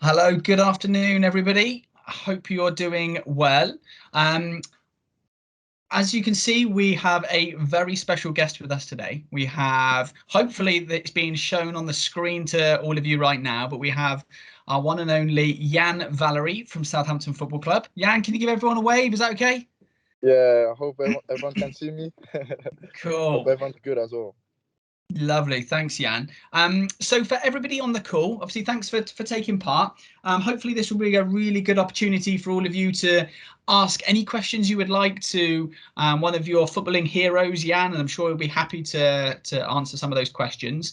Hello, good afternoon, everybody. I hope you're doing well. As you can see, we have a very special guest with us today. We have, hopefully it's being shown on the screen to all of you right now, but we have our one and only Valery from Southampton Football Club. Jan, can you give everyone a wave? Is that okay? Yeah, I hope everyone can see me. Hope Cool. everyone's good as well. Lovely, thanks, Jan. So for everybody on the call, obviously, thanks for taking part. Hopefully, this will be a really good opportunity for all of you to ask any questions you would like to one of your footballing heroes, Jan, and I'm sure he'll be happy to answer some of those questions.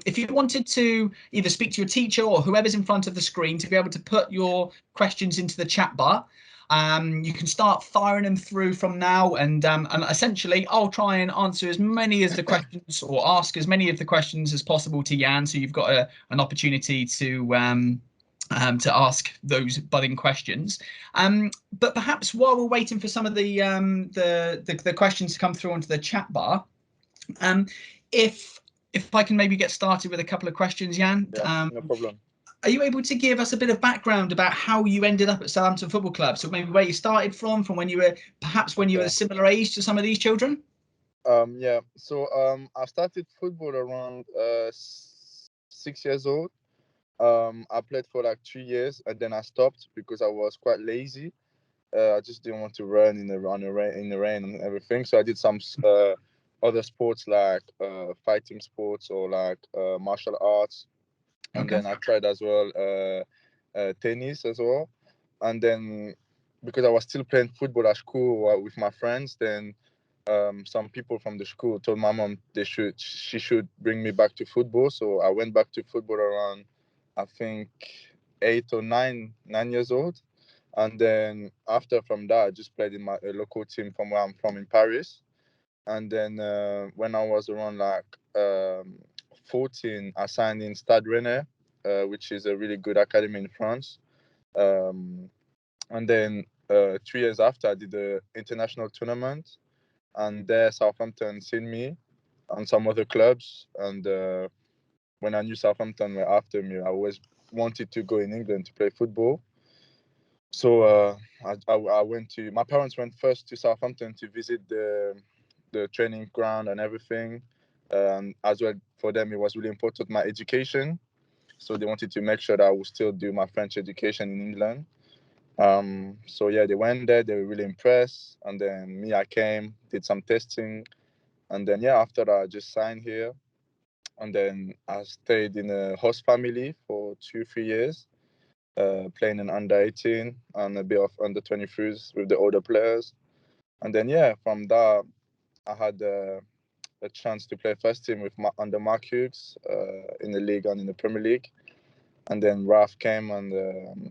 If you wanted to either speak to your teacher or whoever's in front of the screen to be able to put your questions into the chat bar, you can start firing them through from now, and essentially I'll try and answer as many as the questions or ask as many of the questions as possible to Jan, so you've got an opportunity to ask those budding questions. But perhaps while we're waiting for some of the questions to come through onto the chat bar, if I can maybe get started with a couple of questions, Jan. Yeah, no problem. Are you able to give us a bit of background about how you ended up at Southampton Football Club? So maybe where you started from when you were a similar age to some of these children? Yeah. So I started football around 6 years old. I played for like 3 years and then I stopped because I was quite lazy. I just didn't want to run in the rain and everything. So I did some other sports like fighting sports or like martial arts. And then I tried as well tennis as well. And then because I was still playing football at school with my friends, then some people from the school told my mom she should bring me back to football. So I went back to football around, I think, 8 or 9 years old. And then after from that, I just played in my local team from where I'm from in Paris. And then when I was around like 14, I signed in Stade Rennais, which is a really good academy in France. Um, and then 3 years after, I did the international tournament, and there Southampton seen me and some other clubs. And when I knew Southampton were after me, I always wanted to go in England to play football. So I went to. My parents went first to Southampton to visit the training ground and everything. As well, for them, it was really important my education. So they wanted to make sure that I would still do my French education in England. So yeah, they went there. They were really impressed, and then me, I came, did some testing, and then yeah, after that, I just signed here, and then I stayed in a host family for 2 3 years, playing in under 18 and a bit of under 23s with the older players, and then yeah, from that, I had a chance to play first team with under Mark Hughes in the league and in the Premier League. And then Raf came, and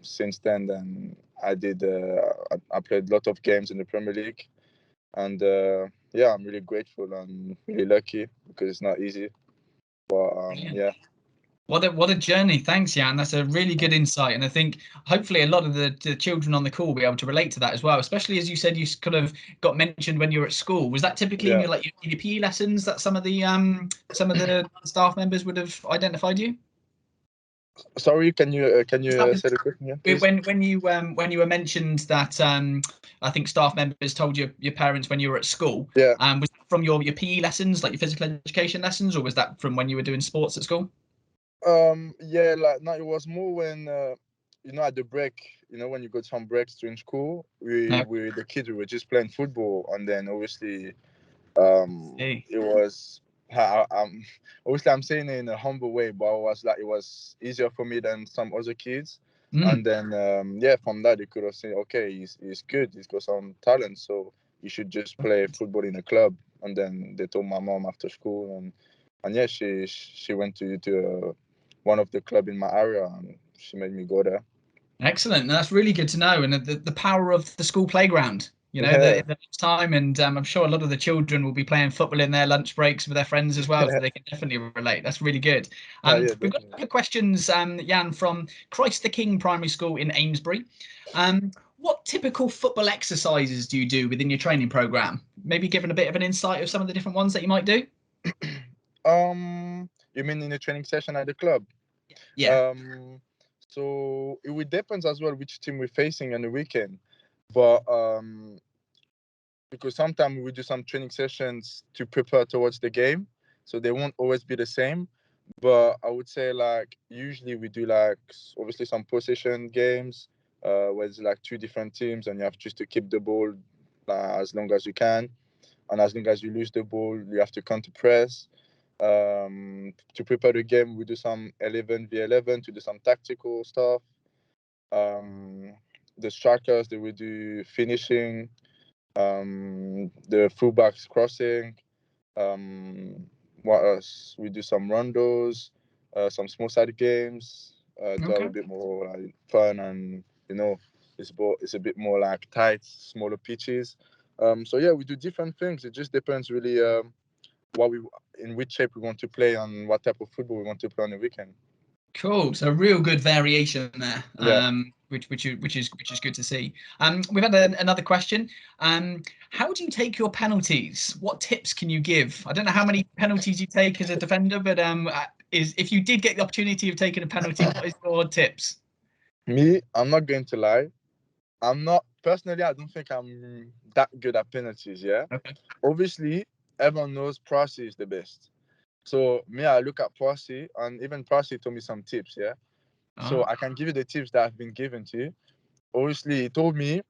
since then I played a lot of games in the Premier League, and yeah, I'm really grateful and really lucky because it's not easy. But yeah. What a journey. Thanks, Jan. That's a really good insight. And I think hopefully a lot of the children on the call will be able to relate to that as well, especially as you said you kind of got mentioned when you were at school. Was that typically in your PE lessons that some of the staff members would have identified you? Sorry, can you say the question again, please? When you were mentioned that I think staff members told your parents when you were at school. Yeah. Was that from your PE lessons, like your physical education lessons, or was that from when you were doing sports at school? Yeah, like no, it was more when at the break, when you got some breaks during school, we the kids we were just playing football, and then obviously it was obviously I'm saying it in a humble way, but it was easier for me than some other kids. And then yeah, from that they could have said, okay, he's good, he's got some talent, so you should just play football in a club. And then they told my mom after school, and yeah, she went to one of the club in my area, and she made me go there. Excellent. That's really good to know. And the power of the school playground, the time. And I'm sure a lot of the children will be playing football in their lunch breaks with their friends as well. So they can definitely relate. That's really good. Yeah, we've got a couple of questions, Jan, from Christ the King Primary School in Amesbury. What typical football exercises do you do within your training program? Maybe giving a bit of an insight of some of the different ones that you might do. You mean in a training session at the club? Yeah. So it would depends as well which team we're facing on the weekend, but because sometimes we do some training sessions to prepare towards the game, so they won't always be the same. But I would say like usually we do like obviously some possession games, where it's like two different teams and you have just to keep the ball as long as you can, and as long as you lose the ball, you have to counter press. To prepare the game, we do some 11v11 to do some tactical stuff. The strikers, they will do finishing. The fullbacks crossing. What else? We do some rondos, some small side games. To have Okay. a bit more like fun, and it's a bit more like tight, smaller pitches. So yeah, we do different things. It just depends really what we in which shape we want to play and what type of football we want to play on the weekend. Cool. So real good variation there, Yeah. which is good to see. We've had another question. How do you take your penalties? What tips can you give? I don't know how many penalties you take as a defender, but is if you did get the opportunity of taking a penalty, what is your tips? Me, I'm not going to lie. I'm not personally. I don't think I'm that good at penalties. Yeah. Okay. Obviously, everyone knows Pricey is the best. So me, I look at Pricey, and even Pricey told me some tips. Yeah. So Ah, I can give you the tips that have been given to you. Obviously, he told me,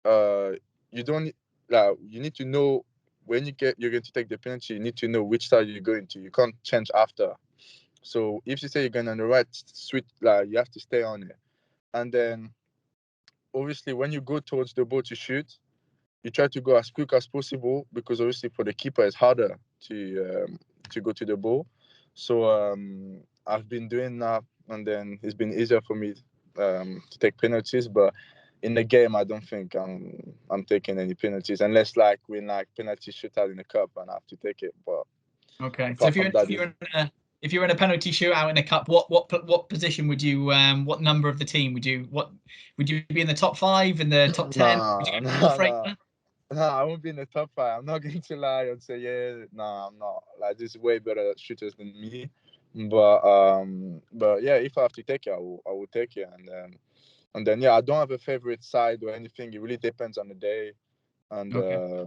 you don't like you need to know when you're going to take the penalty. You need to know which side you're going to. You can't change after. So if you say you're going on the right, switch like you have to stay on it. And then obviously when you go towards the ball to shoot, you try to go as quick as possible because obviously for the keeper it's harder to go to the ball. So I've been doing that, and then it's been easier for me to take penalties. But in the game, I don't think I'm taking any penalties unless like we like penalty shootout in the cup and I have to take it. But okay. So apart from that, if you're in a penalty shootout in a cup, what position would you what number of the team would you be in the top 5, in the top 10? Would you nah, go more nah, nah. freighter? Nah, I won't be in the top 5. I'm not going to lie and say, yeah, nah, I'm not. Like, there's way better shooters than me. But yeah, if I have to take it, I will take it. And then yeah, I don't have a favorite side or anything. It really depends on the day. Okay.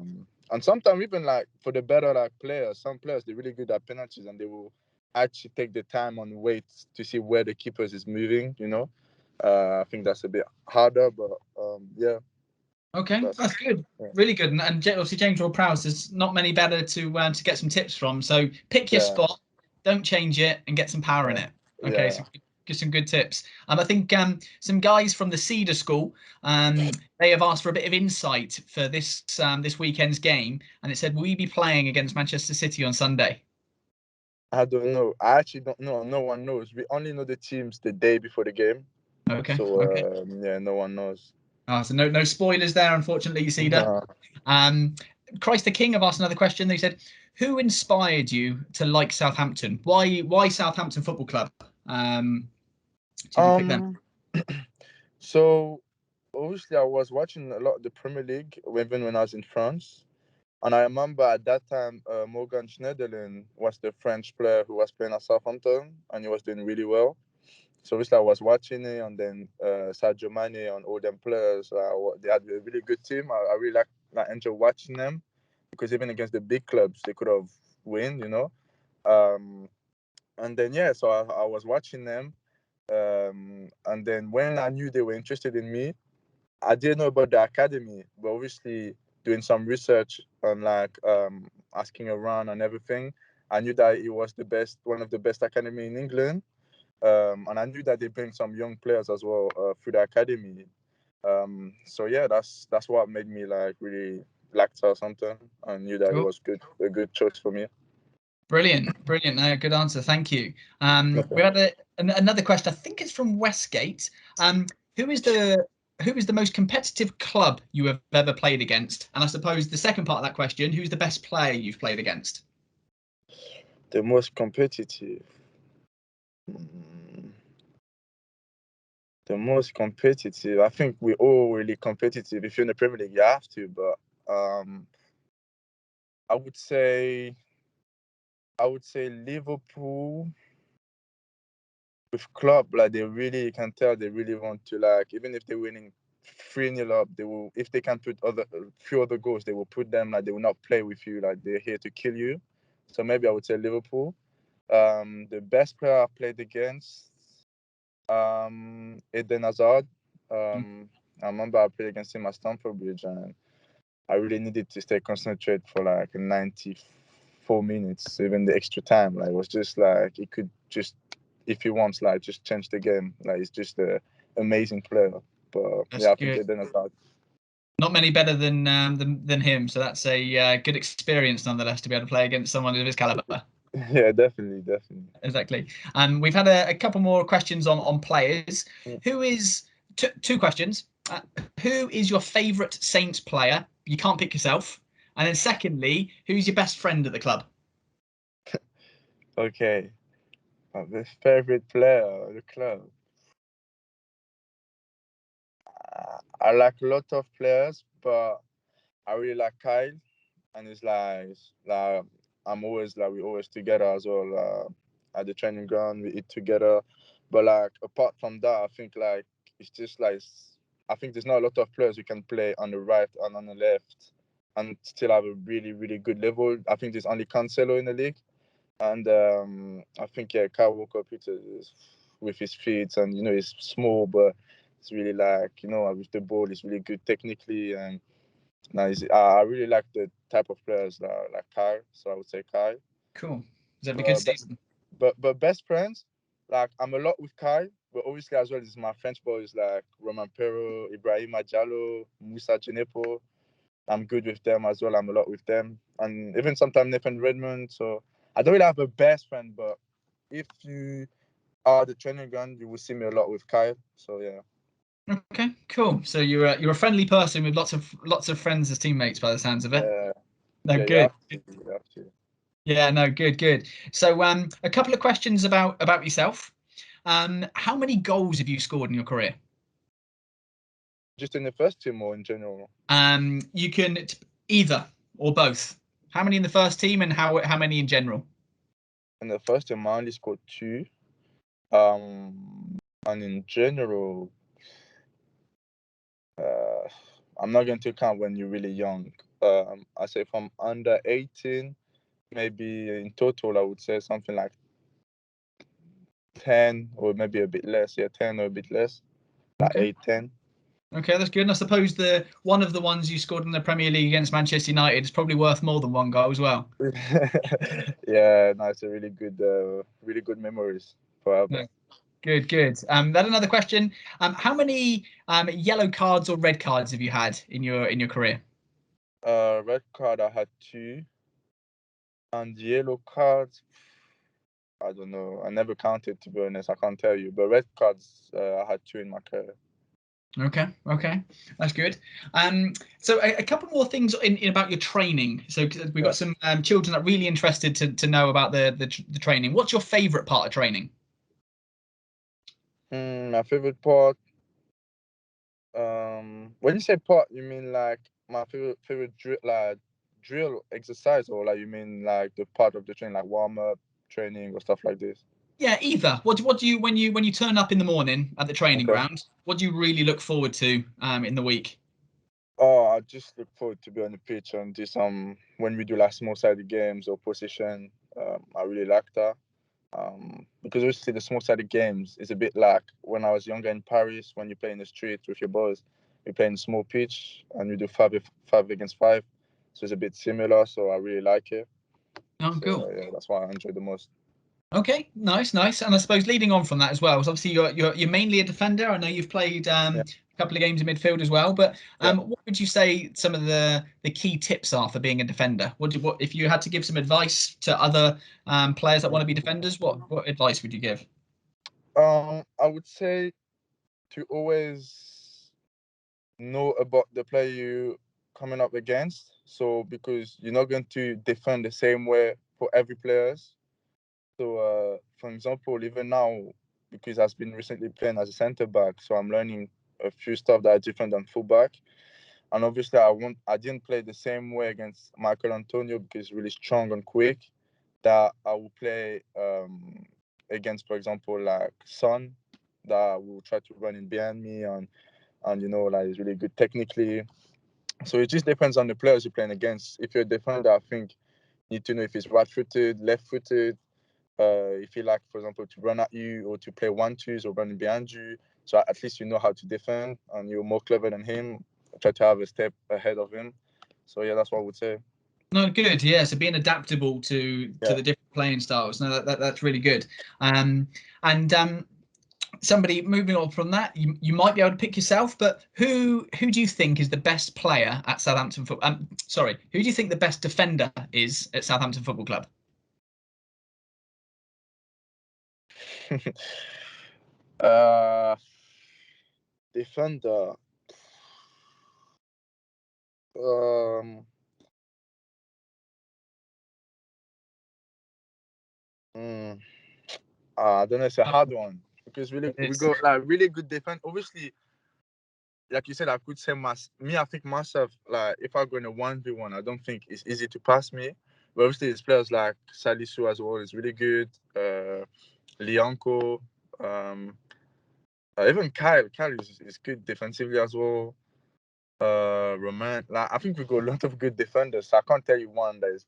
And sometimes even like for the better like players, some players they're really good at penalties and they will actually take the time on wait to see where the keepers is moving. I think that's a bit harder, but yeah, Okay, that's that's good. yeah. Really good. And obviously James Ward-Prowse, there's not many better to get some tips from. So pick your Yeah. spot, don't change it, and get some power in Yeah. it. Okay, Yeah. so give some good tips. I think some guys from the Cedar School, they have asked for a bit of insight for this weekend's game, and it said, will you be playing against Manchester City on Sunday? I don't know. I actually don't know. No one knows. We only know the teams the day before the game. Okay, So okay. yeah, no one knows. So no spoilers there, unfortunately, Cedar. Um, Christ the King have asked another question. They said, "Who inspired you to like Southampton? Why Southampton Football Club? Did you pick them?" um. So obviously, I was watching a lot of the Premier League even when I was in France, and I remember at that time Morgan Schneiderlin was the French player who was playing at Southampton, and he was doing really well. So obviously, I was watching it, and then Sadio Mane and all them players, they had a really good team. I really like enjoy watching them because even against the big clubs, they could have win. Um, and then yeah, so I was watching them, and then when I knew they were interested in me, I didn't know about the academy, but obviously doing some research on like asking around and everything, I knew that it was one of the best academy in England. And I knew that they bring some young players as well through the academy. So yeah, that's what made me like really like Southampton. I knew that it Cool. was a good choice for me. Brilliant, brilliant. Good answer. Thank you. We had another question. I think it's from Westgate. Um, who is the who is the most competitive club you have ever played against? And I suppose the second part of that question, who's the best player you've played against? The most competitive. Mm, The most competitive. I think we're all really competitive. If you're in the Premier League, you have to. But I would say I would say Liverpool with club, like they really, you can tell they really want to, like, even if they're winning 3-0 up, they will, if they can put other few other goals, they will put them, like they will not play with you, like they're here to kill you. So maybe I would say Liverpool. The best player I played against, Eden Hazard. I remember I played against him at Stamford Bridge, and I really needed to stay concentrated for like 94 minutes, even the extra time. Like it was just like he could just, if he wants, like just change the game. Like he's just an amazing player. But That's yeah, I think good. Eden Hazard. Not many better than him, so that's a good experience nonetheless to be able to play against someone of his caliber. Yeah, definitely. Exactly. And we've had a couple more questions on players. Who is two questions? Who is your favourite Saints player? You can't pick yourself. And then secondly, who's your best friend at the club? Okay. My favorite player of the club. I like a lot of players, but I really like Kyle, and it's like I'm always like we always together as well. At the training ground, we eat together. But like apart from that, I think like it's just like I think there's not a lot of players who can play on the right and on the left and still have a really really good level. I think there's only Cancelo in the league, and I think yeah, Kyle Walker Peters with his feet, and he's small, but it's really like with the ball, he's really good technically, and nice. I really like the type of players like Kai, so I would say Kai. Cool. Is that a good But season? but best friends, like I'm a lot with Kai, but obviously as well as my French boys like Roman Perro, Ibrahima Diallo, Moussa Genepo. I'm good with them as well. I'm a lot with them, and even sometimes Nathan Redmond. So I don't really have a best friend, but if you are the training ground, you will see me a lot with Kai. So yeah. Okay, cool. So you're a friendly person with lots of friends as teammates by the sounds of it. Yeah, No, yeah, good. you have to. Yeah, no, good. So a couple of questions about yourself. How many goals have you scored in your career? Just in the first team or in general? You can either or both. How many in the first team and how many in general? In the first team, I only scored two. And in general, uh, I'm not going to count when you're really young. I say from under 18, maybe in total, I would say something like 10 or maybe a bit less. Yeah, 10 or a bit less, like Okay. 8, 10. Okay, that's good. And I suppose the one of the ones you scored in the Premier League against Manchester United is probably worth more than one goal as well. Yeah, no, it's a really good memories forever. No, good. Then another question. How many yellow cards or red cards have you had in your career? Red card, I had two, and yellow cards, I don't know. I never counted, to be honest. I can't tell you. But red cards, I had two in my career. Okay, that's good. So a couple more things in about your training. So we've Yeah. got some children that are really interested to know about the training. What's your favourite part of training? My favorite part. When you say part, you mean like my favorite drill exercise, or like you mean like the part of the training, like warm up training or stuff like this? Yeah, either. What do you when you turn up in the morning at the training Okay. ground? What do you really look forward to in the week? Oh, I just look forward to be on the pitch and do some when we do like small sided games or position. I really like that. Because obviously the small sided games is a bit like when I was younger in Paris, when you play in the street with your boys, you play in small pitch and you do five against five. So it's a bit similar. So I really like it. Oh, So cool. yeah, that's why I enjoy the most. Okay, nice. And I suppose leading on from that as well, so obviously you're mainly a defender. I know you've played Yeah, a couple of games in midfield as well, but yeah. what would you say some of the key tips are for being a defender? What if you had to give some advice to other players that want to be defenders? What advice would you give? I would say to always know about the player you coming up against. So because you're not going to defend the same way for every players. So, for example, even now, because I've been recently playing as a centre back, so I'm learning a few stuff that are different than fullback. And obviously, I didn't play the same way against Michael Antonio because he's really strong and quick. that I will play against, for example, like Son, that will try to run in behind me and like is really good technically. So it just depends on the players you're playing against. If you're a defender, I think you need to know if he's right-footed, left-footed, if he like, for example, to run at you or to play 1-2s or running behind you. So at least you know how to defend and you're more clever than him. Try to have a step ahead of him. So yeah, that's what I would say. No, good. Yeah, so being adaptable to Yeah. the different playing styles. No, that's really good. And somebody moving on from that, you might be able to pick yourself, but who do you think is the best player at Southampton football? Sorry, who do you think the best defender is at Southampton Football Club? uh, Defender. Um, mm, I don't know. It's a hard one because really we It's got like really good defense. Obviously, like you said, I could say me. I think myself, like if I go in a 1v1, I don't think it's easy to pass me. But obviously, it's players like Salisu as well is really good. Lianco, um, even Kyle is good defensively as well. Roman, like I think we got a lot of good defenders. So I can't tell you one that is.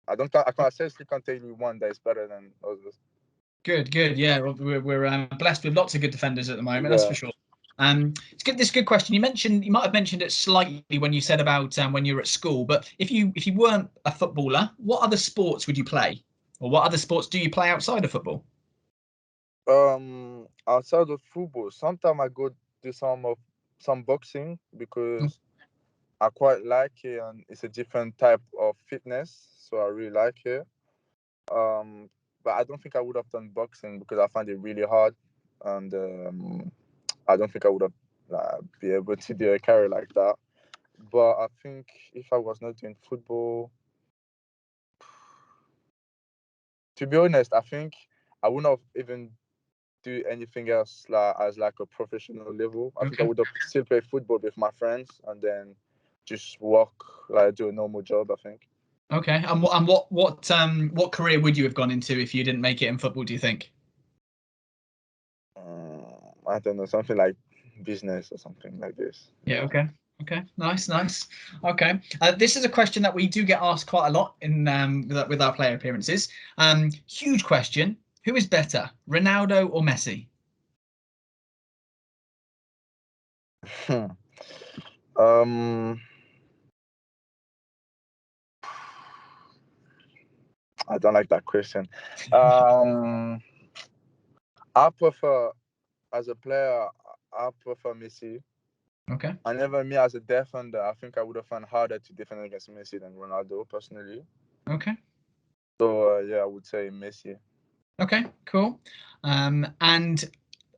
I can't seriously can't tell you one that is better than others. good, good. Yeah, we're blessed with lots of good defenders at the moment. That's for Yeah. sure. It's good. This is a good question. You might have mentioned it slightly when you said about when you were at school. But if you weren't a footballer, what other sports would you play, or what other sports do you play outside of football? Outside of football, sometimes I go do some boxing because I quite like it and it's a different type of fitness, so I really like it. Um, but I don't think I would have done boxing because I find it really hard, and I don't think I would have be able to do a carry like that. But I think if I was not doing football, to be honest, I think I wouldn't have even do anything else like as like a professional level. I think I Okay. would have still played football with my friends and then just work like do a normal job. I think. Okay. And what career would you have gone into if you didn't make it in football, do you think? I don't know, something like business or something like this. Yeah, Yeah. okay. Okay. Nice, nice. Okay. This is a question that we do get asked quite a lot in with our player appearances. Huge question. Who is better, Ronaldo or Messi? um, I don't like that question. Um, I prefer as a player. I prefer Messi. Okay. And even me as a defender, I think I would have found harder to defend against Messi than Ronaldo personally. Okay. So yeah, I would say Messi. Okay, cool. And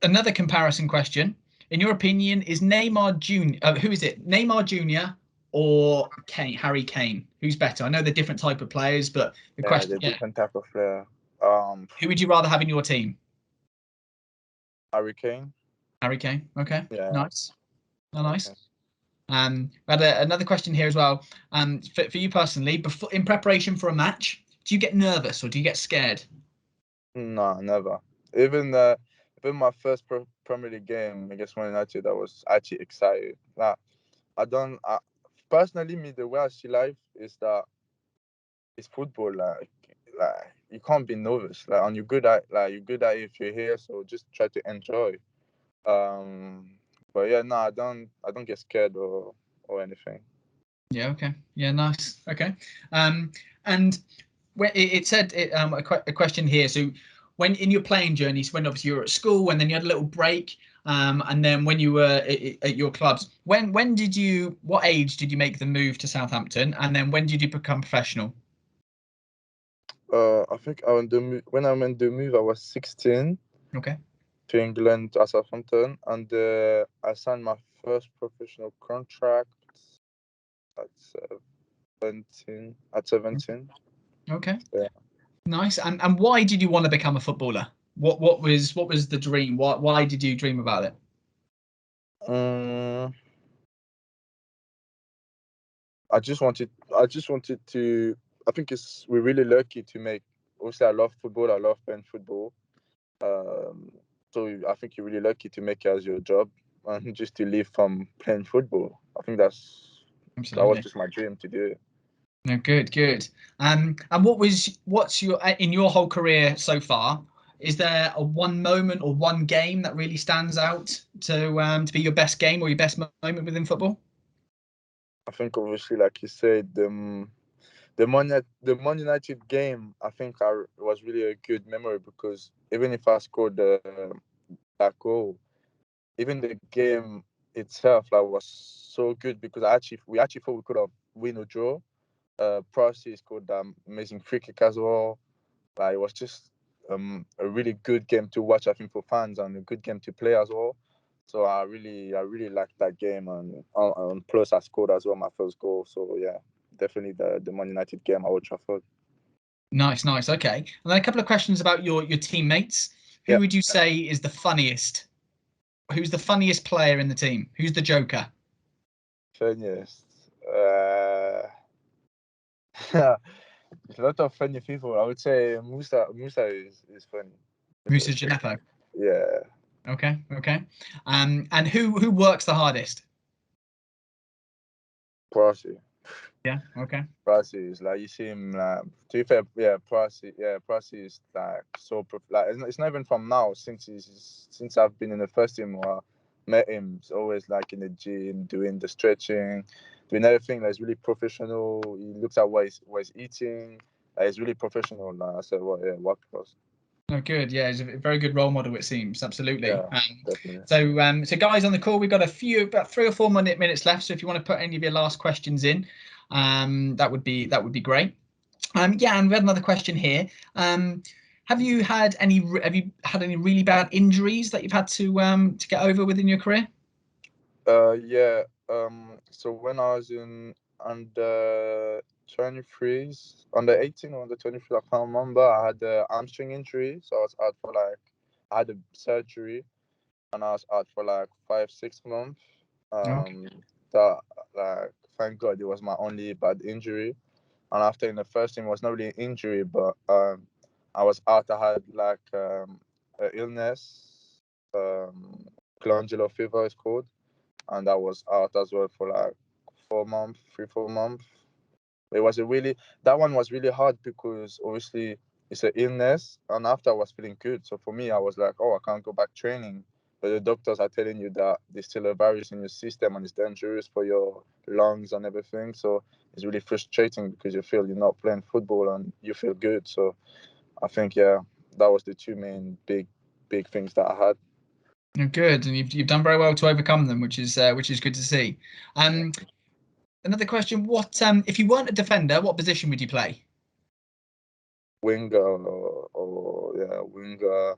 another comparison question. In your opinion, is Neymar Jr. Who is it? Neymar Jr. or Harry Kane? Who's better? I know they're different type of players, but the Yeah, question, the yeah, different type of player. who would you rather have in your team? Harry Kane. Harry Kane. Okay, Yeah. nice. Oh, nice. Okay. We had another question here as well. For you personally, before in preparation for a match, do you get nervous or do you get scared? No, never. Even even my first Premier League game against Man United, I was actually excited. Like I don't. Personally, me the way I see life is that it's football. Like you can't be nervous. Like and you're good at it if you're here. So just try to enjoy. Um, but yeah, no, I don't get scared or anything. Yeah. Okay. Yeah. Nice. Okay. Um, and when it said a question here. So when in your playing journeys, when obviously you were at school, and then you had a little break, and then when you were at your clubs, when did you? What age did you make the move to Southampton, and then when did you become professional? I think when I went the move, I was 16 Okay. to England at Southampton, and I signed my first professional contract at 17. At 17, Okay. yeah. Nice. And why did you want to become a footballer? What was the dream? Why did you dream about it? Um, I just wanted to. I think we're really lucky to make obviously I love football. I love playing football. So I think you're really lucky to make it as your job and just to live from playing football. I think that was Absolutely. just my dream to do it. No, good, good. And what's your in your whole career so far? Is there a one moment or one game that really stands out to be your best game or your best moment within football? I think obviously, like you said, the Man United game, I think was really a good memory because even if I scored that goal, even the game itself like was so good because we actually thought we could have win or draw. Pricey scored that amazing free kick as well. Like it was just a really good game to watch, I think, for fans and a good game to play as well. So I really liked that game, and plus I scored as well my first goal. So yeah, definitely the Man United game at Old Trafford. Nice, nice. Okay. And then a couple of questions about your teammates. Who Yeah, would you say is the funniest? Who's the funniest player in the team? Who's the Joker? funniest. Uh, there's a lot of funny people. I would say Musa is funny. Musa Musa is funny. Gineppo. Yeah, Okay, okay. And who works the hardest? Pricey. Yeah, okay. Pricey is like you see him like to be fair, Pricey is like so like it's not even from now since I've been in the first team or met him. He's always like in the gym doing the stretching, doing everything. Like, he's really professional. He looks at what he's eating. He's really professional. Like I said, what what plus? Oh, good. Yeah, he's a very good role model. It seems absolutely. Yeah, definitely. So guys on the call, we've got about 3 or 4 minutes left. So if you want to put any of your last questions in, that would be great. Yeah, and we had another question here. Have you had any really bad injuries that you've had to get over within your career? Yeah. So when I was in under 23s, under 18 or under 23, I can't remember. I had a hamstring injury, so I was out for like I had a surgery, and I was out for like 5 6 months. Okay. That like thank God it was my only bad injury. And after in the first team, it was not really an injury, but I was out. I had like an illness, glandular fever, it's called, and I was out as well for like 4 months, 3 4 months. It was a really that one was really hard because obviously it's an illness, and after I was feeling good. So for me, I was like, oh, I can't go back training. But the doctors are telling you that there's still a virus in your system and it's dangerous for your lungs and everything. So it's really frustrating because you feel you're not playing football and you feel good. So I think yeah, that was the two main big things that I had. You're good, and you've done very well to overcome them, which is good to see. Um, Another question: What if you weren't a defender, what position would you play? Winger or yeah, winger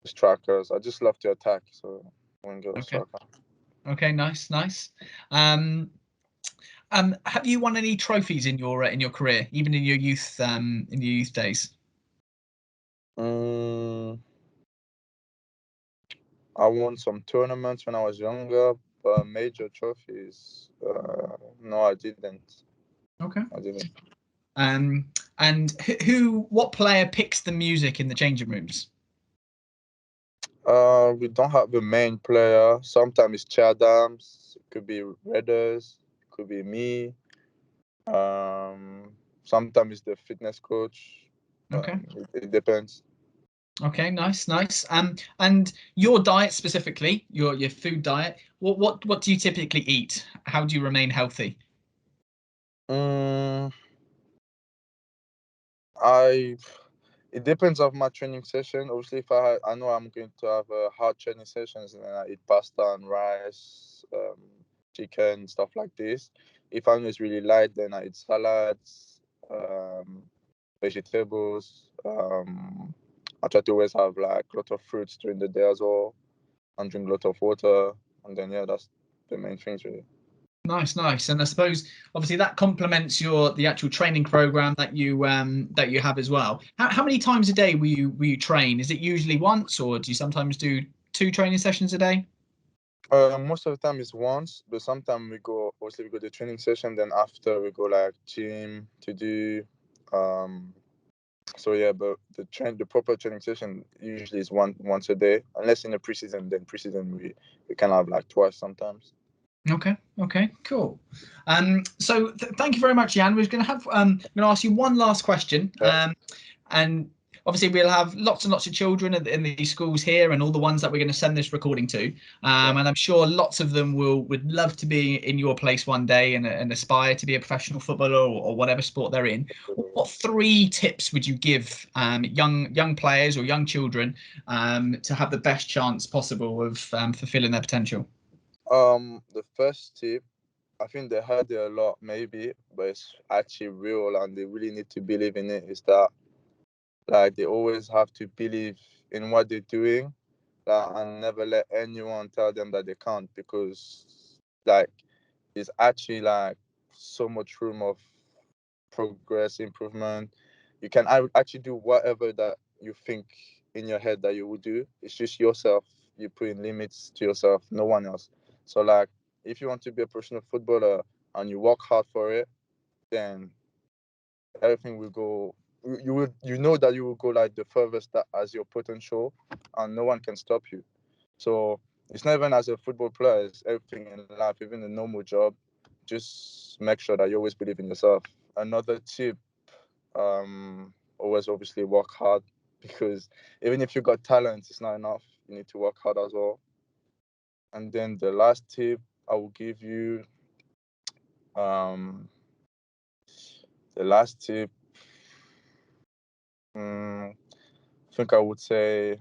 strikers. I just love to attack, so winger or Okay. striker. Okay. Nice. Nice. Um, have you won any trophies in your career, even in your youth days? Mm, I won some tournaments when I was younger, but major trophies, no, I didn't. Okay. I didn't. Um, and what player picks the music in the changing rooms? We don't have the main player. Sometimes it's Chadams. It could be Redders. It could be me. Sometimes it's the fitness coach. Okay. It depends. Okay. Nice. Nice. And your diet specifically, your food diet. What do you typically eat? How do you remain healthy? Mm, I It depends of my training session. Obviously, if I know I'm going to have a hard training sessions, and then I eat pasta and rice, chicken, stuff like this. If I know it's really light, then I eat salads, vegetables. I try to always have like a lot of fruits during the day as well, and drink a lot of water. And then yeah, that's the main things really. Nice, nice. And I suppose obviously that complements the actual training program that you have as well. How many times a day will you train? Is it usually once, or do you sometimes do two training sessions a day? Most of the time it's once, but sometimes we go the training session, then after we go like gym to do um So yeah, but the proper training session usually is once a day, unless in the preseason. Then preseason we can have like twice sometimes. Okay, cool. So thank you very much, Jan. We're going to have I'm going to ask you one last question. Yeah. And obviously we'll have lots and lots of children in these schools here, and all the ones that we're going to send this recording to. And I'm sure lots of them would love to be in your place one day and aspire to be a professional footballer or whatever sport they're in. What 3 tips would you give young players or young children to have the best chance possible of fulfilling their potential? The first tip, I think they heard it a lot maybe, but it's actually real and they really need to believe in it, is that like they always have to believe in what they're doing, and never let anyone tell them that they can't, because like there's actually like so much room of progress, improvement. You can actually do whatever that you think in your head that you would do. It's just yourself. You put in limits to yourself, no one else. So like if you want to be a professional footballer and you work hard for it, then everything will go. You know that you will go like the furthest that as your potential, and no one can stop you. So it's not even as a football player, it's everything in life, even a normal job. Just make sure that you always believe in yourself. Another tip, always obviously work hard, because even if you got talent, it's not enough. You need to work hard as well. And then the last tip I will give you, um, the last tip, I think I would say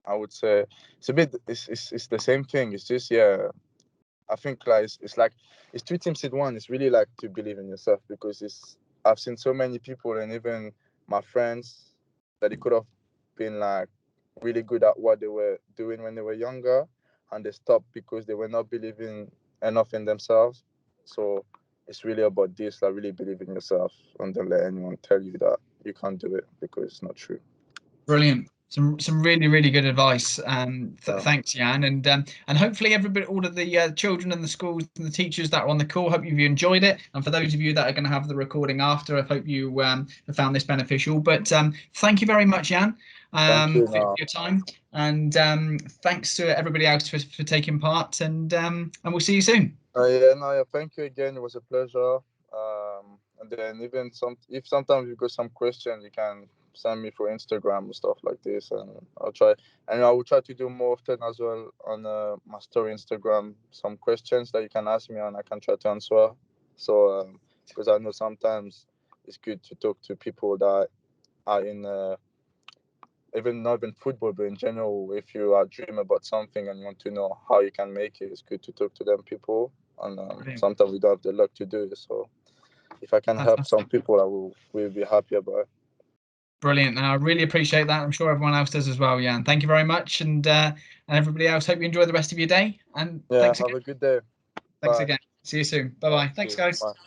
it's a bit it's the same thing. It's just, yeah, I think like it's 2 teams in one. It's really like to believe in yourself, because I've seen so many people and even my friends that it could have been like really good at what they were doing when they were younger, and they stopped because they were not believing enough in themselves. So it's really about this, like really believe in yourself and don't let anyone tell you that you can't do it, because it's not true. Brilliant. Some really good advice. Yeah. Thanks, Jan, and hopefully everybody, all of the children and the schools and the teachers that are on the call, hope you enjoyed it. And for those of you that are going to have the recording after, I hope you have found this beneficial. But thank you very much, Jan, Thank you. for your time, and thanks to everybody else for taking part. And we'll see you soon. Yeah, no, yeah, thank you again. It was a pleasure. And then even if sometimes you got some question, you can send me for Instagram and stuff like this, and I'll try. And I will try to do more often as well on my story Instagram. Some questions that you can ask me, and I can try to answer. So, because I know sometimes it's good to talk to people that are in even not even football, but in general, if you are dreaming about something and you want to know how you can make it, it's good to talk to them people. And Brilliant. sometimes we don't have the luck to do it. So if I can help Fantastic. some people, will be happy about it. Brilliant. And I really appreciate that. I'm sure everyone else does as well, Jan. Thank you very much. And everybody else, hope you enjoy the rest of your day. And Yeah, thanks have again. a good day. Thanks Bye. again. See you soon. Bye Yeah, bye. Thanks, cheers. guys. Bye.